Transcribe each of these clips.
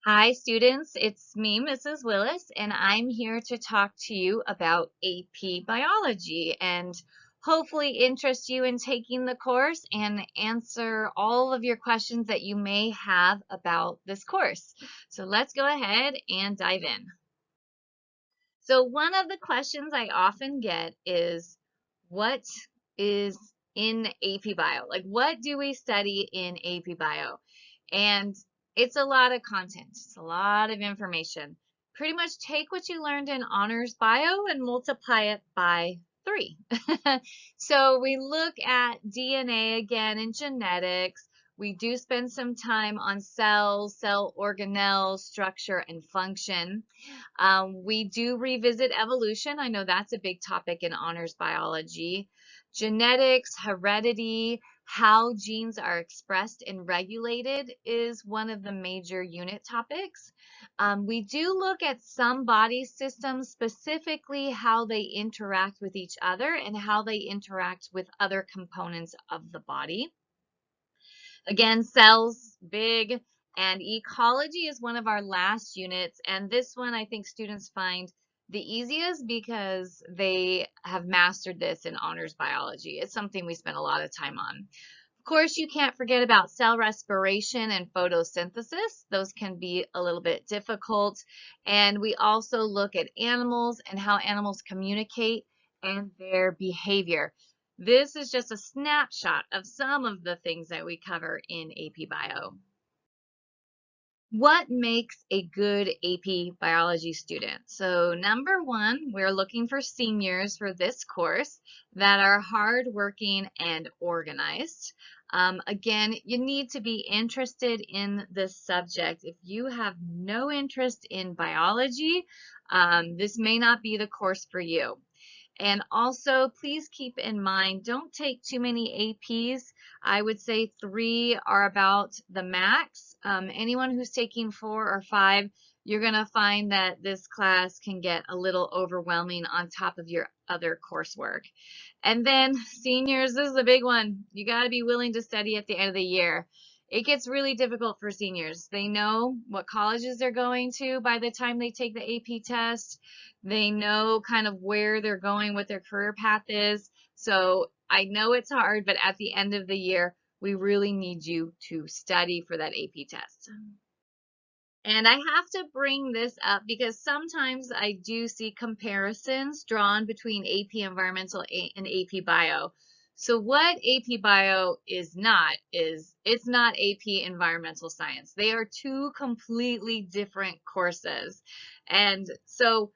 Hi, students. It's me, Mrs. Willis, and I'm here to talk to you about AP Biology and hopefully interest you in taking the course and answer all of your questions that you may have about this course. So let's go ahead and dive in. So one of the questions I often get is, what is in AP Bio? Like, what do we study in AP Bio? And it's a lot of content. It's a lot of information. Pretty much take what you learned in Honors Bio and multiply it by 3. So we look at DNA again and genetics. We do spend some time on cells, cell organelles, structure, and function. We do revisit evolution. I know that's a big topic in honors biology. Genetics, heredity, how genes are expressed and regulated is one of the major unit topics. We do look at some body systems, specifically how they interact with each other and how they interact with other components of the body. Again, cells, big, and ecology is one of our last units. And this one I think students find the easiest because they have mastered this in honors biology. It's something we spend a lot of time on. Of course, you can't forget about cell respiration and photosynthesis. Those can be a little bit difficult. And we also look at animals and how animals communicate and their behavior. This is just a snapshot of some of the things that we cover in AP Bio. What makes a good AP Biology student? So number one, we're looking for seniors for this course that are hardworking and organized. Again, you need to be interested in this subject. If you have no interest in biology, this may not be the course for you. And also, please keep in mind, don't take too many APs. I would say 3 are about the max. Anyone who's taking 4 or 5, you're going to find that this class can get a little overwhelming on top of your other coursework. And then seniors, this is a big one. You got to be willing to study at the end of the year. It gets really difficult for seniors. They know what colleges they're going to by the time they take the AP test. They know kind of where they're going, what their career path is. So I know it's hard, but at the end of the year, we really need you to study for that AP test. And I have to bring this up because sometimes I do see comparisons drawn between AP Environmental and AP Bio. So what AP Bio is not is it's not AP Environmental Science. They are two completely different courses. And so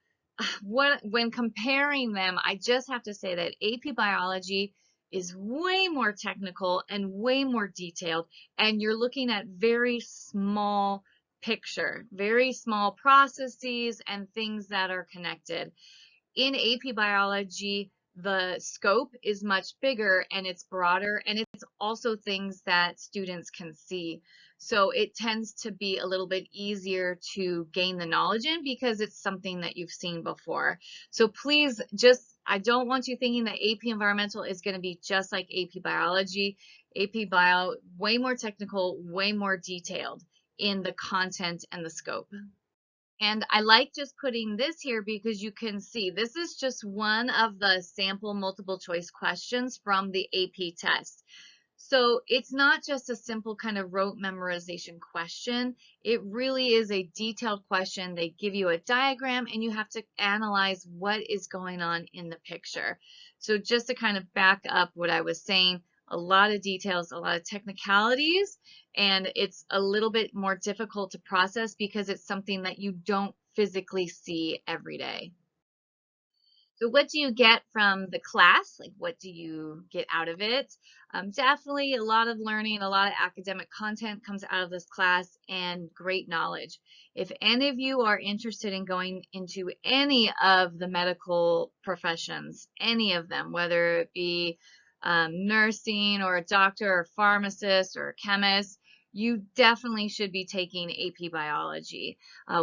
when comparing them, I just have to say that AP Biology is way more technical and way more detailed, and you're looking at very small picture, very small processes and things that are connected. In AP Biology, the scope is much bigger and it's broader, and it's also things that students can see. So it tends to be a little bit easier to gain the knowledge in because it's something that you've seen before. So please I don't want you thinking that AP Environmental is going to be just like AP Biology. AP Bio, way more technical, way more detailed in the content and the scope. And I like just putting this here because you can see this is just one of the sample multiple choice questions from the AP test. So it's not just a simple kind of rote memorization question. It really is a detailed question. They give you a diagram and you have to analyze what is going on in the picture. So just to kind of back up what I was saying, a lot of details, a lot of technicalities, and it's a little bit more difficult to process because it's something that you don't physically see every day. So what do you get from the class? Like, what do you get out of it? Definitely a lot of learning, a lot of academic content comes out of this class, and great knowledge. If any of you are interested in going into any of the medical professions, any of them, whether it be nursing or a doctor or pharmacist or a chemist, you definitely should be taking AP Biology.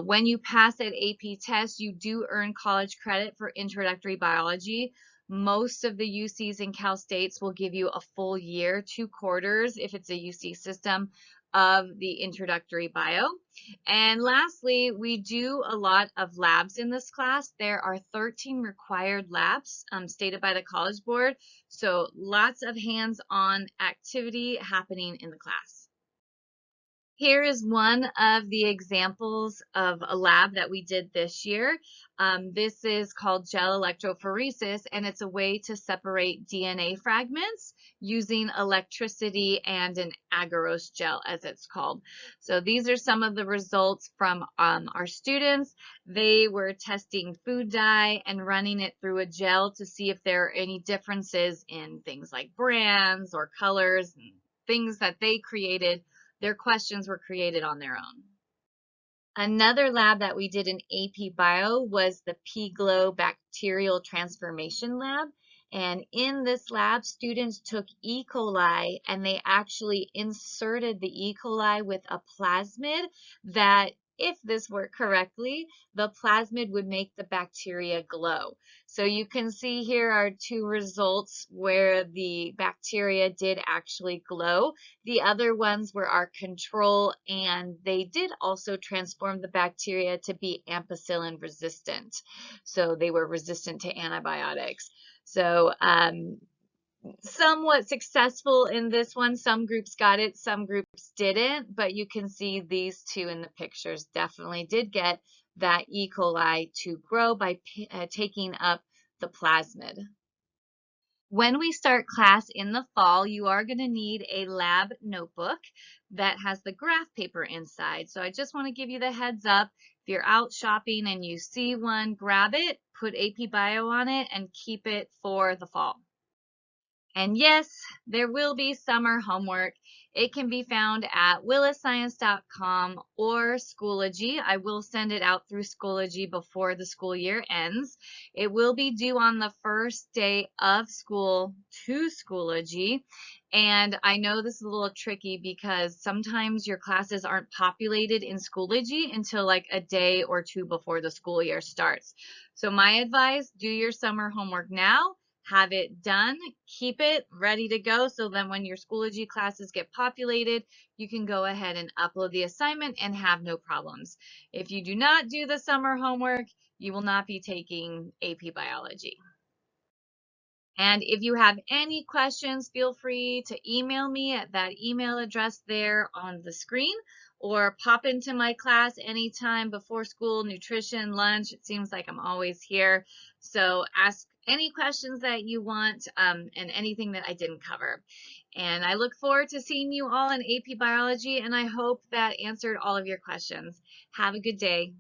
When you pass that AP test, you do earn college credit for introductory biology. Most of the UCs and Cal States will give you a full year, 2 quarters if it's a UC system. of the introductory bio. And lastly, we do a lot of labs in this class. There are 13 required labs stated by the College Board, so lots of hands-on activity happening in the class. Here is one of the examples of a lab that we did this year. This is called gel electrophoresis, and it's a way to separate DNA fragments using electricity and an agarose gel, as it's called. So these are some of the results from our students. They were testing food dye and running it through a gel to see if there are any differences in things like brands or colors and things that they created. Their questions were created on their own. Another lab that we did in AP Bio was the Pglow Bacterial Transformation Lab. And in this lab, students took E. coli and they actually inserted the E. coli with a plasmid that, if this worked correctly, the plasmid would make the bacteria glow. So you can see here are two results where the bacteria did actually glow. The other ones were our control, and they did also transform the bacteria to be ampicillin resistant. So they were resistant to antibiotics. So somewhat successful in this one. Some groups got it, some groups didn't, but you can see these two in the pictures definitely did get that E. coli to grow by taking up the plasmid. When we start class in the fall, you are going to need a lab notebook that has the graph paper inside. So I just want to give you the heads up. If you're out shopping and you see one, grab it, put AP Bio on it, and keep it for the fall. And yes, there will be summer homework. It can be found at williscience.com or Schoology. I will send it out through Schoology before the school year ends. It will be due on the first day of school to Schoology. And I know this is a little tricky because sometimes your classes aren't populated in Schoology until like a day or two before the school year starts. So my advice, do your summer homework now. Have it done, keep it ready to go, so then when your Schoology classes get populated, you can go ahead and upload the assignment and have no problems. If you do not do the summer homework, you will not be taking AP Biology. And if you have any questions, feel free to email me at that email address there on the screen, or pop into my class anytime before school, nutrition, lunch. It seems like I'm always here. So ask any questions that you want and anything that I didn't cover. And I look forward to seeing you all in AP Biology, and I hope that answered all of your questions. Have a good day.